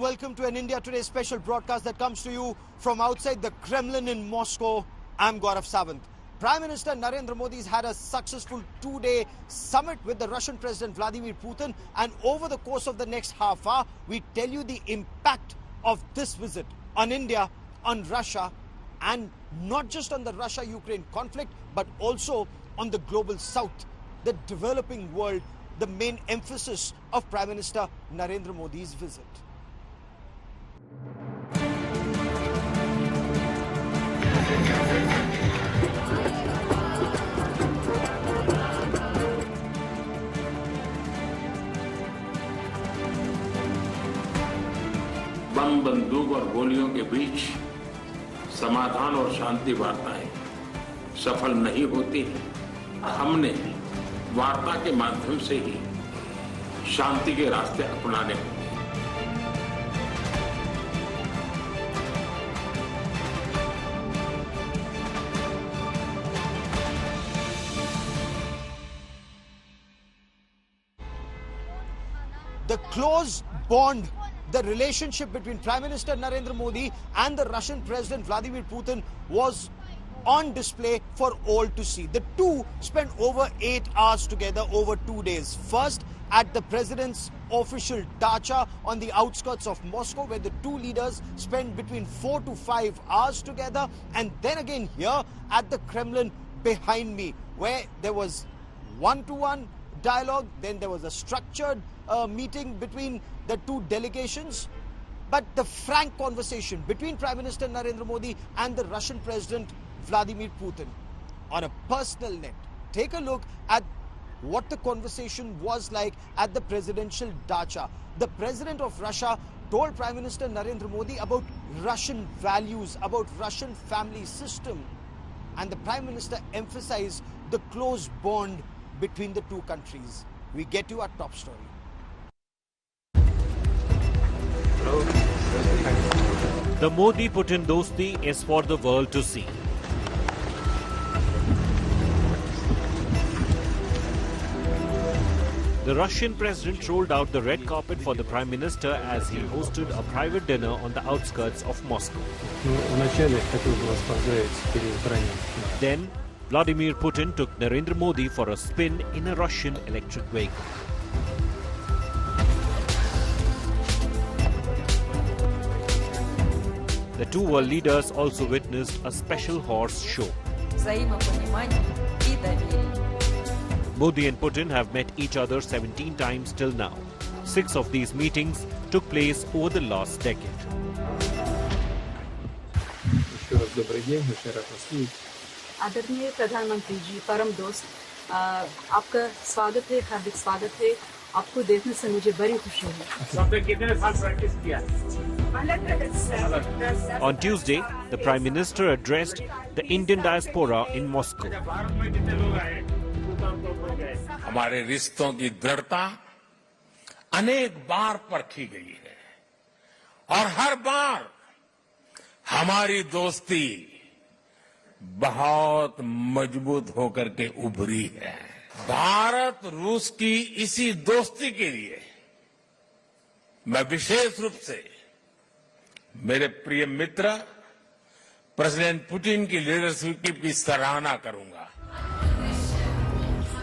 welcome to an India Today special broadcast that comes to you from outside the Kremlin in Moscow. I'm Gaurav Sawant. Prime Minister Narendra Modi has had a successful two-day summit with the Russian President Vladimir Putin, and over the course of the next half hour, we tell you the impact of this visit on India, on Russia, and not just on the Russia-Ukraine conflict, but also on the global south, the developing world, the main emphasis of Prime Minister Narendra Modi's visit. बम बंदूक और गोलियों के बीच समाधान और शांति वार्ताएं सफल नहीं होती हैं। हमने वार्ता के माध्यम से ही शांति के रास्ते अपनाने होंगे। The close bond, the relationship between Prime Minister Narendra Modi and the Russian President Vladimir Putin was on display for all to see. The two spent over 8 hours together over 2 days. First, at the president's official dacha on the outskirts of Moscow, where the two leaders spent between 4 to 5 hours together. And then again here at the Kremlin behind me, where there was one-to-one dialogue, then there was a structured meeting between the two delegations. But the frank conversation between Prime Minister Narendra Modi and the Russian President Vladimir Putin on a personal net. Take a look at what the conversation was like at the presidential dacha. The President of Russia told Prime Minister Narendra Modi about Russian values, about Russian family system. And the Prime Minister emphasized the close bond between the two countries. We get you our top story. The Modi-Putin dosti is for the world to see. The Russian president rolled out the red carpet for the Prime Minister as he hosted a private dinner on the outskirts of Moscow. Then, Vladimir Putin took Narendra Modi for a spin in a Russian electric vehicle. The two world leaders also witnessed a special horse show. Modi and Putin have met each other 17 times till now. 6 of these meetings took place over the last decade. आदरणीय प्रधानमंत्री जी, परम दोस्त, आपका स्वागत है, हार्दिक स्वागत है। आपको देखने से मुझे बड़ी खुशी है। आपने कितने साल प्रैक्टिस किया? On Tuesday, the Prime Minister addressed the Indian diaspora in Moscow. हमारे रिश्तों की दृढ़ता अनेक बार परखी गई है और हर बार हमारी दोस्ती बहुत मजबूत होकर के उभरी है। भारत रूस की इसी दोस्ती के लिए मैं विशेष रूप से मेरे प्रिय मित्र प्रेसिडेंट पुतिन की लीडरशिप की सराहना करूंगा।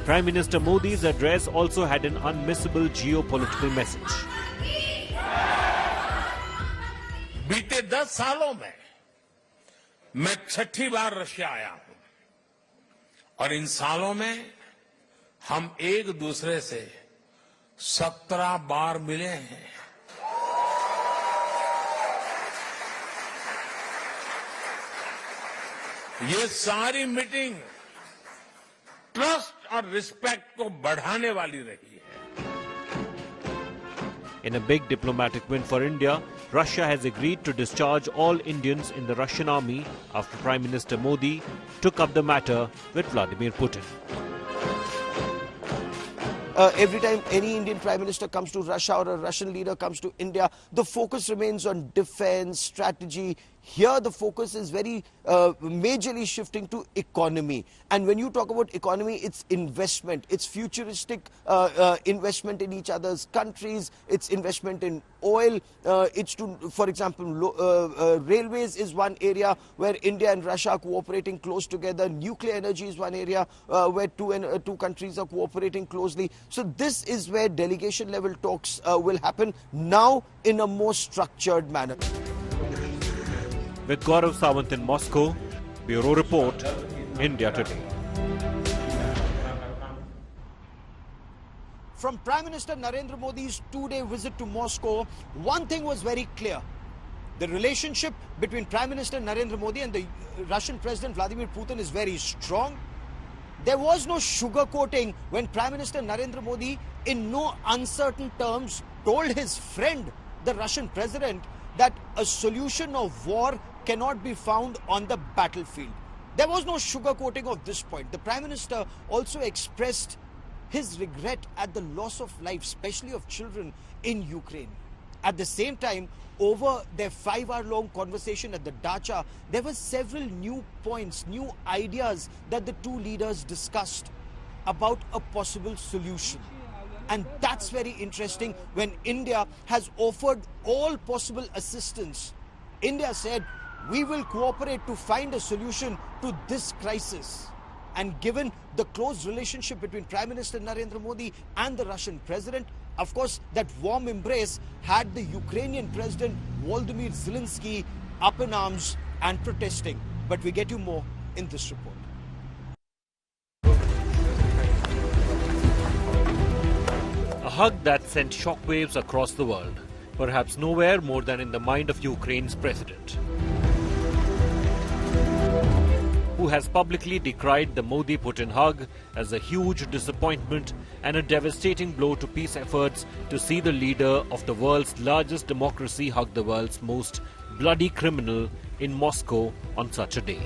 Prime Minister Modi's address also had an unmissable geopolitical message. बीते 10 सालों में मैं 6ठी बार रशिया आया हूं और इन सालों में हम एक दूसरे से 17 बार मिले हैं। ये सारी मीटिंग ट्रस्ट और रिस्पेक्ट को बढ़ाने वाली रही है। In a big diplomatic win for India, Russia has agreed to discharge all Indians in the Russian army after Prime Minister Modi took up the matter with Vladimir Putin. Every time any Indian Prime Minister comes to Russia or a Russian leader comes to India, the focus remains on defense, strategy, here the focus is very majorly shifting to economy. And when you talk about economy, it's investment, it's futuristic investment in each other's countries, it's investment in oil, it's to, for example, railways is one area where India and Russia are cooperating close together. Nuclear energy is one area where two countries are cooperating closely. So this is where delegation level talks will happen now in a more structured manner. With Gaurav Sawant in Moscow, Bureau Report, India Today. From Prime Minister Narendra Modi's two-day visit to Moscow, one thing was very clear. The relationship between Prime Minister Narendra Modi and the Russian President Vladimir Putin is very strong. There was no sugarcoating when Prime Minister Narendra Modi, in no uncertain terms, told his friend, the Russian President, that a solution of war cannot be found on the battlefield. There was no sugarcoating of this point. The Prime Minister also expressed his regret at the loss of life, especially of children in Ukraine. At the same time, over their 5-hour-long conversation at the Dacha, there were several new points, new ideas that the two leaders discussed about a possible solution. And that's very interesting when India has offered all possible assistance. India said, we will cooperate to find a solution to this crisis. And given the close relationship between Prime Minister Narendra Modi and the Russian President, of course, that warm embrace had the Ukrainian President Volodymyr Zelensky up in arms and protesting. But we get you more in this report. A hug that sent shockwaves across the world, perhaps nowhere more than in the mind of Ukraine's president, who has publicly decried the Modi-Putin hug as a huge disappointment and a devastating blow to peace efforts to see the leader of the world's largest democracy hug the world's most bloody criminal in Moscow on such a day.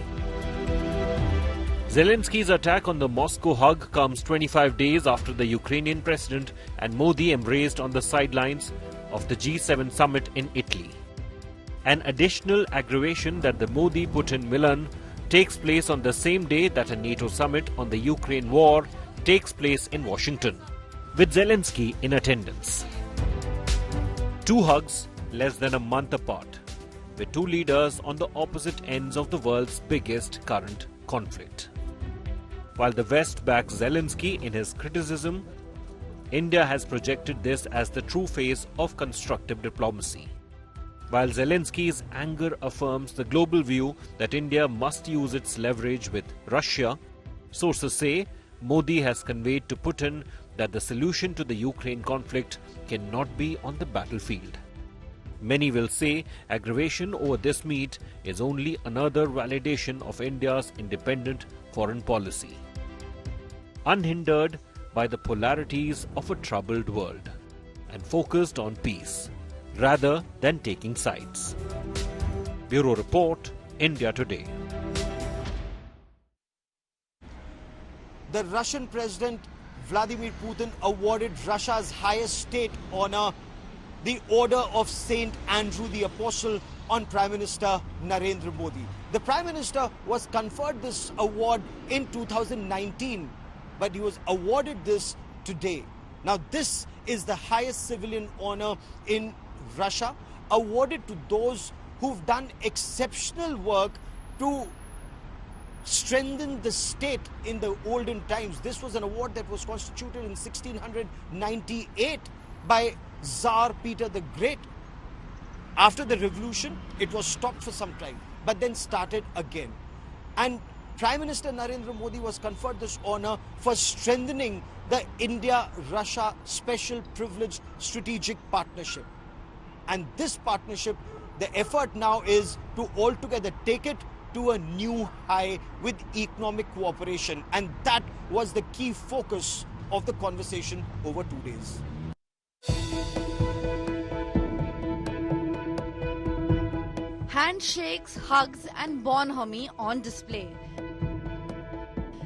Zelensky's attack on the Moscow hug comes 25 days after the Ukrainian president and Modi embraced on the sidelines of the G7 summit in Italy. An additional aggravation that the Modi-Putin Milan takes place on the same day that a NATO summit on the Ukraine war takes place in Washington, with Zelensky in attendance. Two hugs less than a month apart, with two leaders on the opposite ends of the world's biggest current conflict. While the West backs Zelensky in his criticism, India has projected this as the true face of constructive diplomacy. While Zelensky's anger affirms the global view that India must use its leverage with Russia, sources say Modi has conveyed to Putin that the solution to the Ukraine conflict cannot be on the battlefield. Many will say aggravation over this meet is only another validation of India's independent foreign policy, unhindered by the polarities of a troubled world and focused on peace rather than taking sides. Bureau Report, India Today. The Russian President Vladimir Putin awarded Russia's highest state honor, the Order of Saint Andrew the Apostle, on Prime Minister Narendra Modi. The Prime Minister was conferred this award in 2019, but he was awarded this today. Now, this is the highest civilian honor in Russia, awarded to those who've done exceptional work to strengthen the state in the olden times. This was an award that was constituted in 1698 by Tsar Peter the Great. After the revolution, it was stopped for some time, but then started again. And Prime Minister Narendra Modi was conferred this honor for strengthening the India-Russia Special Privileged Strategic Partnership. And this partnership, the effort now is to altogether take it to a new high with economic cooperation. And that was the key focus of the conversation over 2 days. Handshakes, hugs and bonhomie on display.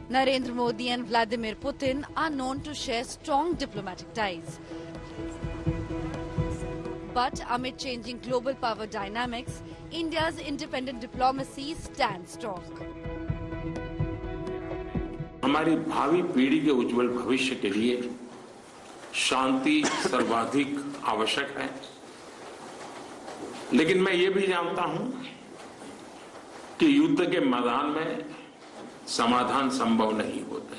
Narendra Modi and Vladimir Putin are known to share strong diplomatic ties. But amid changing global power dynamics, India's independent diplomacy stands strong. हमारी भावी पीढ़ी के उज्जवल भविष्य के लिए शांति सर्वाधिक आवश्यक है, लेकिन मैं ये भी जानता हूं कि युद्ध के मैदान में समाधान संभव नहीं होते।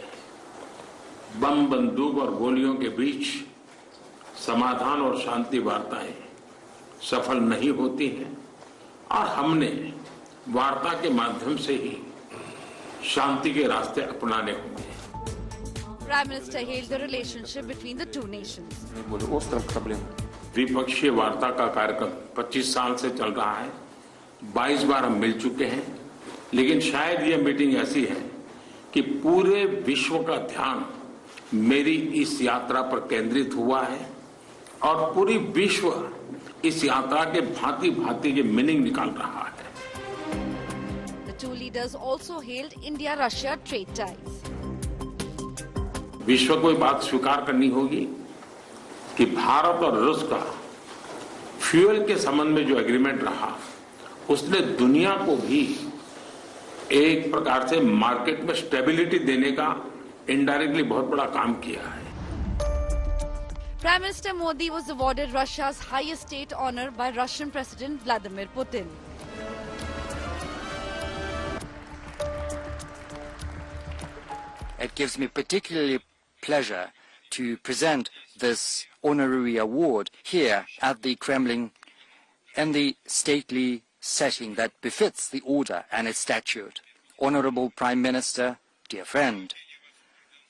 बम, बंदूक और गोलियों के बीच समाधान और शांति वार्ताएं सफल नहीं होती हैं और हमने वार्ता के माध्यम से ही शांति के रास्ते अपनाने होंगे। Prime Minister hailed the relationship between the two nations. द्विपक्षीय वार्ता का कार्यक्रम 25 साल से चल रहा है। 22 बार हम मिल चुके हैं, लेकिन शायद यह मीटिंग ऐसी है कि पूरे विश्व का ध्यान मेरी इस यात्रा पर केंद्रित हुआ है और पूरी विश्व इस यात्रा के भांति-भांति के मीनिंग निकाल रहा है। The two leaders also hailed India-Russia trade ties. विश्व को बात स्वीकार करनी होगी कि भारत और रूस का फ्यूल के संबंध में जो एग्रीमेंट रहा, उसने दुनिया को भी एक प्रकार से मार्केट में स्टेबिलिटी देने का इनडायरेक्टली बहुत बड़ा काम किया है। Prime Minister Modi was awarded Russia's highest state honor by Russian President Vladimir Putin. It gives me particularly pleasure to present this honorary award here at the Kremlin in the stately setting that befits the order and its statute. Honorable Prime Minister, dear friend,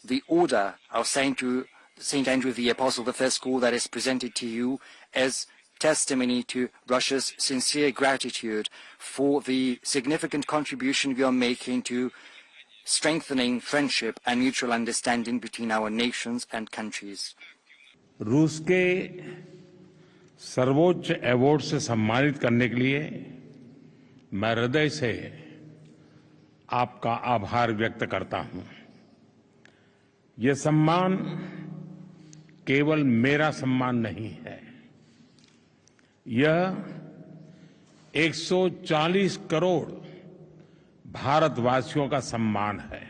the order of Saint Andrew the Apostle the First School that is presented to you is testimony to Russia's sincere gratitude for the significant contribution we are making to strengthening friendship and mutual understanding between our nations and countries. रूस के सर्वोच्च award से सम्मानित करने के लिए मैं हृदय से आपका आभार व्यक्त करता हूं। यह सम्मान केवल मेरा सम्मान नहीं है, यह 140 करोड़ भारतवासियों का सम्मान है।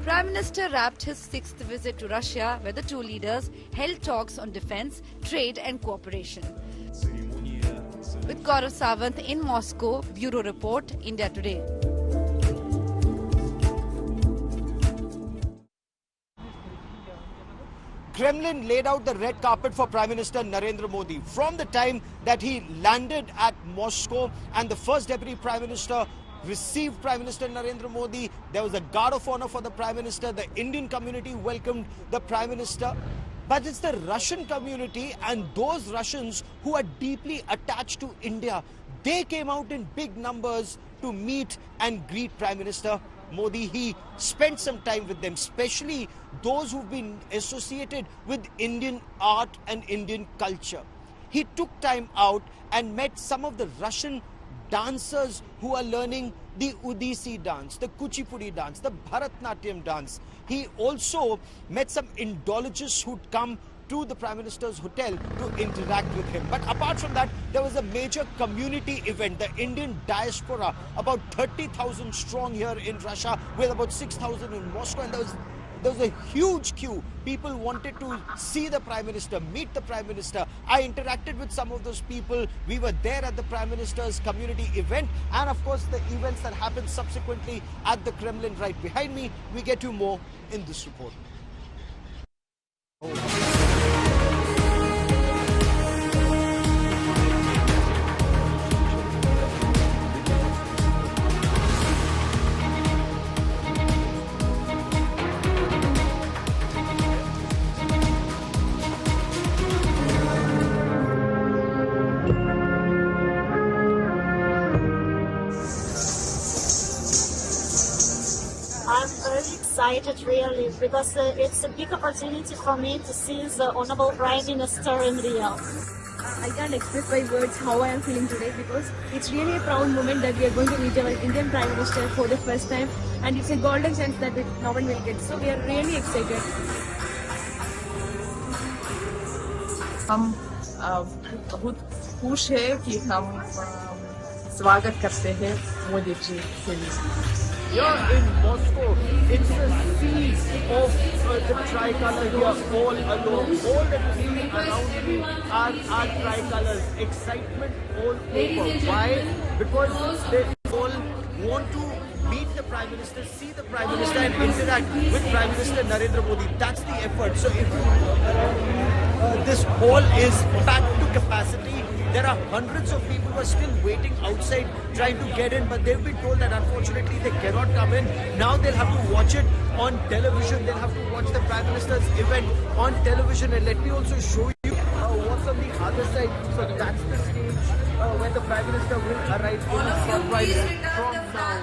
Prime Minister wrapped his 6th visit to Russia, where the two leaders held talks on defense, trade and cooperation. With Gaurav Sawant in Moscow, Bureau Report, India Today. Kremlin laid out the red carpet for Prime Minister Narendra Modi. From the time that he landed at Moscow and the first Deputy Prime Minister received Prime Minister Narendra Modi, there was a guard of honor for the Prime Minister. The Indian community welcomed the Prime Minister. But it's the Russian community and those Russians who are deeply attached to India. They came out in big numbers to meet and greet Prime Minister Modi. He spent some time with them, especially those who've been associated with Indian art and Indian culture. He took time out and met some of the Russian dancers who are learning the Odissi dance, the Kuchipudi dance, the Bharatnatyam dance. He also met some Indologists who'd come to the Prime Minister's hotel to interact with him. But apart from that, there was a major community event, the Indian diaspora, about 30,000 strong here in Russia, with about 6,000 in Moscow, and there was a huge queue. People wanted to see the Prime Minister, meet the Prime Minister. I interacted with some of those people. We were there at the Prime Minister's community event, and of course the events that happened subsequently at the Kremlin right behind me. We get to more in this report. I'm very excited, really, because it's a big opportunity for me to see the Honorable Prime Minister in Rio. I can't express by words how I am feeling today, because it's really a proud moment that we are going to meet our Indian Prime Minister for the first time, and it's a golden chance that no one will get. So we are really excited. हम बहुत खुश है कि हम स्वागत करते हैं मोदी जी के लिए। Here in Moscow, it's a sea of the tricolour here all along. All that you see around me are tricolors. Excitement all over. Why? Because they all want to meet the Prime Minister, see the Prime Minister and interact with Prime Minister Narendra Modi. That's the effort. So if this hall is packed to capacity, there are hundreds of people who are still waiting outside trying to get in, but they've been told that unfortunately they cannot come in. Now they'll have to watch it on television. They'll have to watch the Prime Minister's event on television. And let me also show you what's on the other side. So that's the stage where the Prime Minister will arrive in Sunrise from now.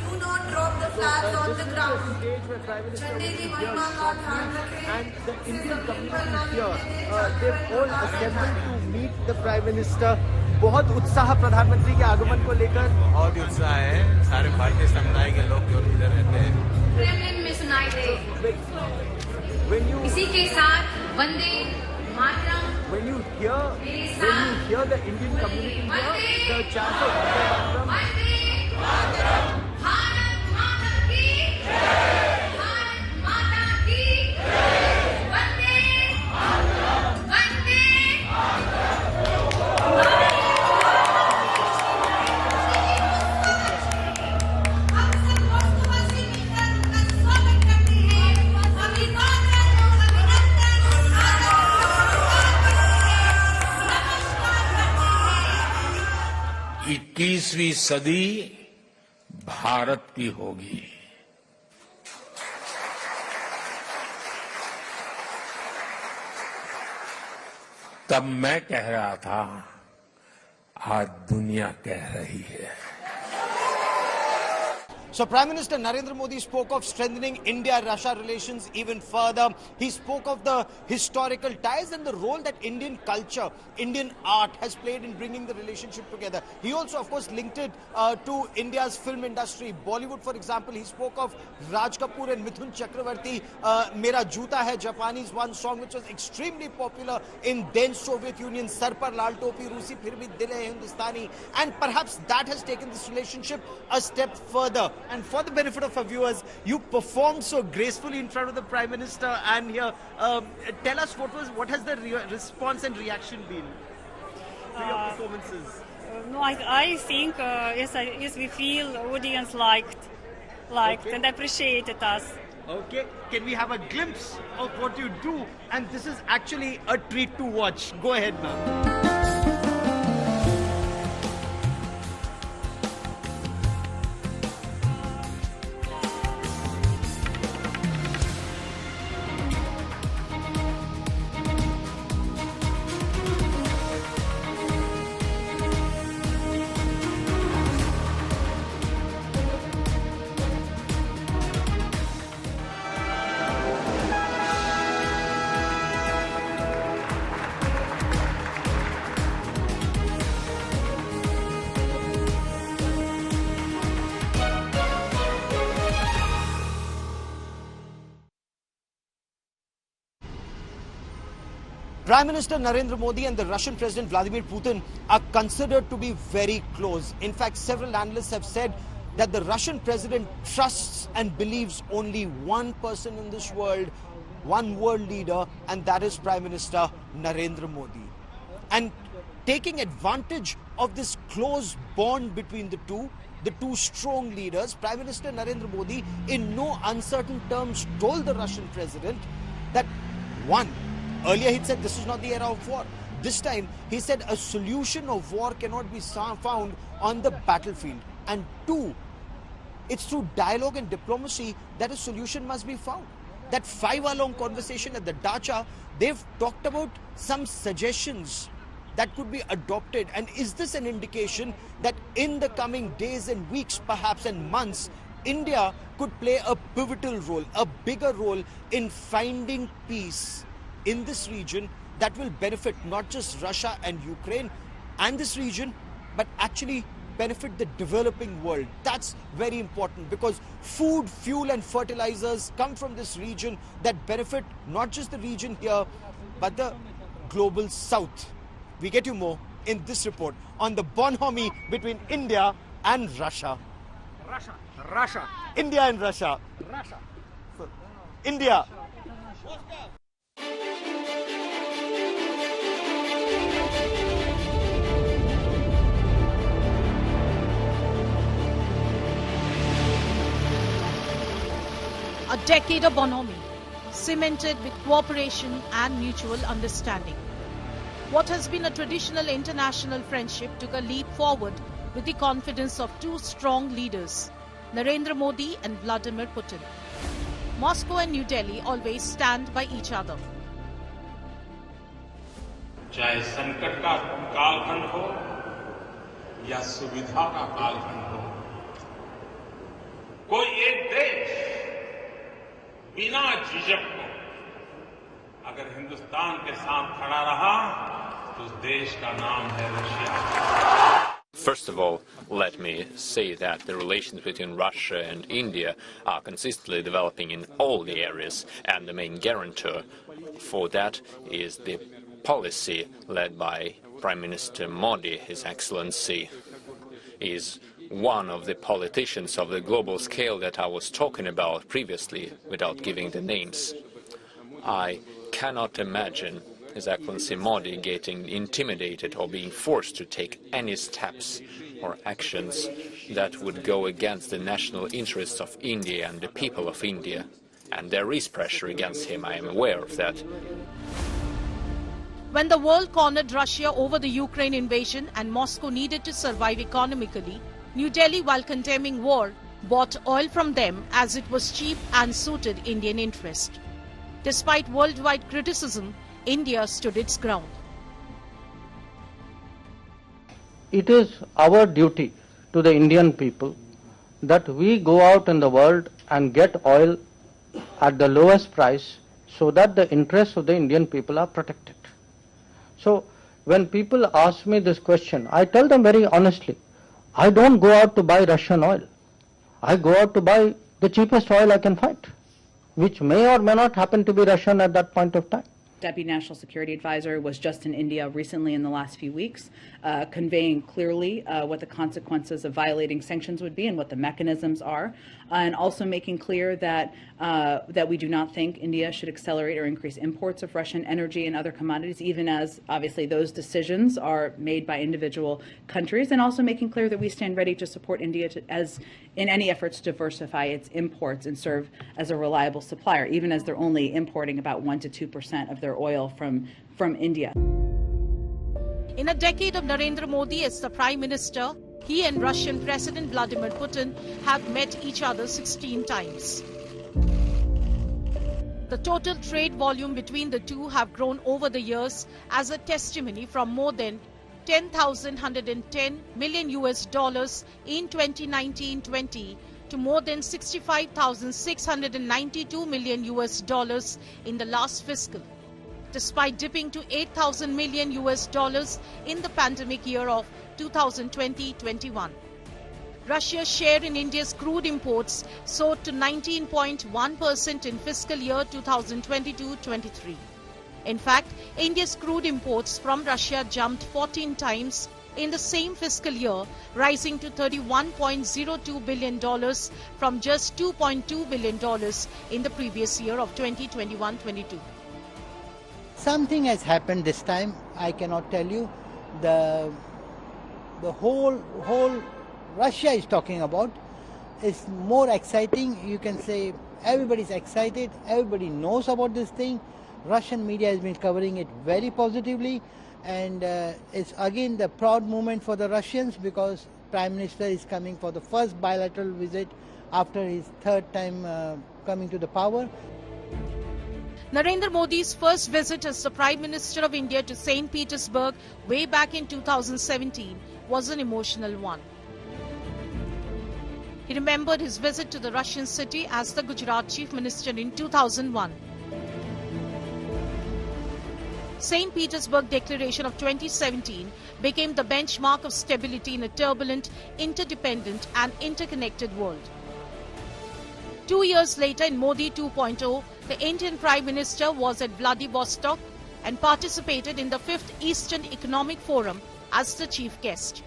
Do not drop the flags on the ground. This is the stage where Prime Minister will be here shortly, and the Indian community here, they've all assembled to meet the Prime Minister. बहुत उत्साह प्रधानमंत्री के आगमन को लेकर बहुत ही उत्साह है। सारे भारतीय समुदाय के लोग जो इधर रहते हैं। क्रेमलिन में सुनाई दे। इसी के साथ Vande Mataram. When you hear the Indian community here, the chant of Vande Mataram. Bharat माता की जय। भारत माता की जय। वंदे मातरम। वंदे मातरम। हम सब मॉस्कोवासी मिलकर उनका स्वागत करते हैं। अभिवादन, अभिनंदन, नमस्कार करते हैं। 21वीं सदी भारत की होगी। तब मैं कह रहा था, आज दुनिया कह रही है। So Prime Minister Narendra Modi spoke of strengthening India-Russia relations even further. He spoke of the historical ties and the role that Indian culture, Indian art has played in bringing the relationship together. He also, of course, linked it to India's film industry. Bollywood, for example, he spoke of Raj Kapoor and Mithun Chakravarti. Mera Joota Hai, Japanese one song which was extremely popular in then Soviet Union. Sar par Lal Topi, Rusi Phir Bhi Dil Hai Hindustani. And perhaps that has taken this relationship a step further. And for the benefit of our viewers, you performed so gracefully in front of the Prime Minister and here. Tell us what has the response and reaction been to your performances? No, I think yes, we feel audience liked okay, and appreciated us. Okay, can we have a glimpse of what you do? And this is actually a treat to watch. Go ahead, ma'am. Prime Minister Narendra Modi and the Russian President Vladimir Putin are considered to be very close. In fact, several analysts have said that the Russian president trusts and believes only one person in this world, one world leader, and that is Prime Minister Narendra Modi. And taking advantage of this close bond between the two strong leaders, Prime Minister Narendra Modi in no uncertain terms told the Russian president that one, earlier he said this is not the era of war. This time he said a solution of war cannot be found on the battlefield. And two, it's through dialogue and diplomacy that a solution must be found. That 5-hour-long conversation at the Dacha, they've talked about some suggestions that could be adopted. And is this an indication that in the coming days and weeks, perhaps, and months, India could play a pivotal role, a bigger role in finding peace in this region that will benefit not just Russia and Ukraine and this region, but actually benefit the developing world? That's very important, because food, fuel and fertilizers come from this region that benefit not just the region here, but the global south. We get you more in this report on the bonhomie between India and Russia. Russia. India and Russia. India. A decade of bonhomie, cemented with cooperation and mutual understanding. What has been a traditional international friendship took a leap forward with the confidence of two strong leaders, Narendra Modi and Vladimir Putin. Moscow and New Delhi always stand by each other. चाहे संकट का कालखंड हो या सुविधा का कालखंड हो, कोई एक देश बिना झिझक को अगर हिंदुस्तान के साथ खड़ा रहा तो उस देश का नाम है Russia. First of all, let me say that the relations between Russia and India are consistently developing in all the areas, and the main guarantor for that is the policy led by Prime Minister Modi. His Excellency is one of the politicians of the global scale that I was talking about previously without giving the names. I cannot imagine His Excellency Modi getting intimidated or being forced to take any steps or actions that would go against the national interests of India and the people of India. And there is pressure against him, I am aware of that. When the world cornered Russia over the Ukraine invasion and Moscow needed to survive economically, New Delhi, while condemning war, bought oil from them as it was cheap and suited Indian interest. Despite worldwide criticism, India stood its ground. It is our duty to the Indian people that we go out in the world and get oil at the lowest price so that the interests of the Indian people are protected. So when people ask me this question, I tell them very honestly, I don't go out to buy Russian oil. I go out to buy the cheapest oil I can find, which may or may not happen to be Russian at that point of time. Deputy National Security Advisor was just in India recently in the last few weeks, conveying clearly what the consequences of violating sanctions would be and what the mechanisms are, and also making clear that that we do not think India should accelerate or increase imports of Russian energy and other commodities, even as obviously those decisions are made by individual countries, and also making clear that we stand ready to support India as in any efforts to diversify its imports and serve as a reliable supplier, even as they're only importing about 1 to 2% of their oil from India. In a decade of Narendra Modi as the Prime Minister, he and Russian President Vladimir Putin have met each other 16 times. The total trade volume between the two have grown over the years as a testimony from more than $10,110 million in 2019-20 to more than $65,692 million in the last fiscal, despite dipping to $8,000 million in the pandemic year of 2020-21. Russia's share in India's crude imports soared to 19.1% in fiscal year 2022-23. In fact, India's crude imports from Russia jumped 14 times in the same fiscal year, rising to $31.02 billion from just $2.2 billion in the previous year of 2021-22. Something has happened this time. I cannot tell you. The whole Russia is talking about is more exciting. You can say everybody's excited. Everybody knows about this thing. Russian media has been covering it very positively, and it's again the proud moment for the Russians because Prime Minister is coming for the first bilateral visit after his third time coming to the power. Narendra Modi's first visit as the Prime Minister of India to St. Petersburg way back in 2017 was an emotional one. He remembered his visit to the Russian city as the Gujarat Chief Minister in 2001. St. Petersburg Declaration of 2017 became the benchmark of stability in a turbulent, interdependent and interconnected world. 2 years later, in Modi 2.0, the Indian Prime Minister was at Vladivostok and participated in the 5th Eastern Economic Forum as the chief guest.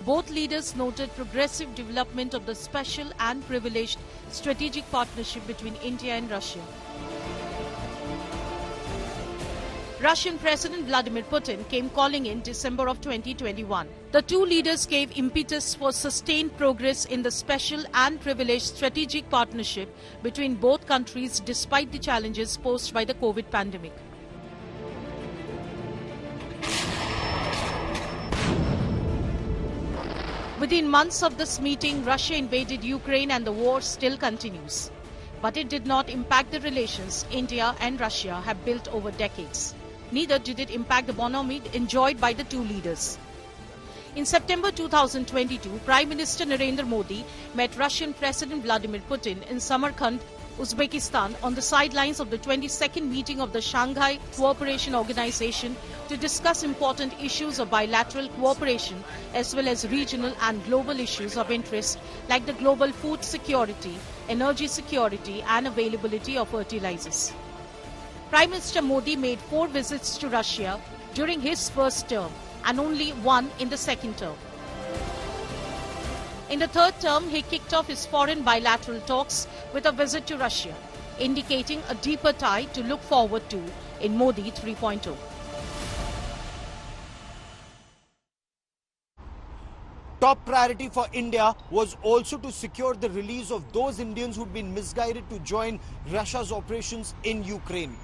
Both leaders noted progressive development of the special and privileged strategic partnership between India and Russia. Russian President Vladimir Putin came calling in December of 2021. The two leaders gave impetus for sustained progress in the special and privileged strategic partnership between both countries despite the challenges posed by the COVID pandemic. Within months of this meeting, Russia invaded Ukraine and the war still continues. But it did not impact the relations India and Russia have built over decades. Neither did it impact the bonhomie enjoyed by the two leaders. In September 2022, Prime Minister Narendra Modi met Russian President Vladimir Putin in Samarkand, Uzbekistan on the sidelines of the 22nd meeting of the Shanghai Cooperation Organization to discuss important issues of bilateral cooperation as well as regional and global issues of interest like the global food security, energy security and availability of fertilizers. Prime Minister Modi made 4 visits to Russia during his first term and only 1 in the second term. In the third term, he kicked off his foreign bilateral talks with a visit to Russia, indicating a deeper tie to look forward to in Modi 3.0. Top priority for India was also to secure the release of those Indians who'd been misguided to join Russia's operations in Ukraine.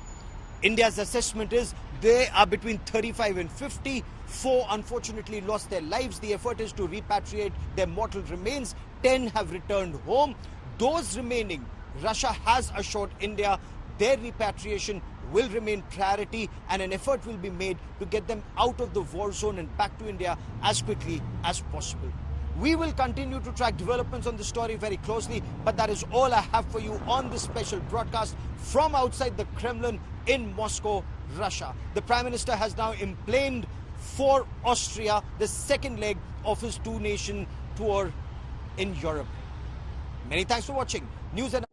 India's assessment is they are between 35 and 50. 4 unfortunately lost their lives. The effort is to repatriate their mortal remains. 10 have returned home. Those remaining, Russia has assured India their repatriation will remain priority and an effort will be made to get them out of the war zone and back to India as quickly as possible. We will continue to track developments on the story very closely, but that is all I have for you on this special broadcast from outside the Kremlin in Moscow, Russia. The Prime Minister has now emplaned for Austria, the second leg of his 2-nation tour in Europe. Many thanks for watching. News and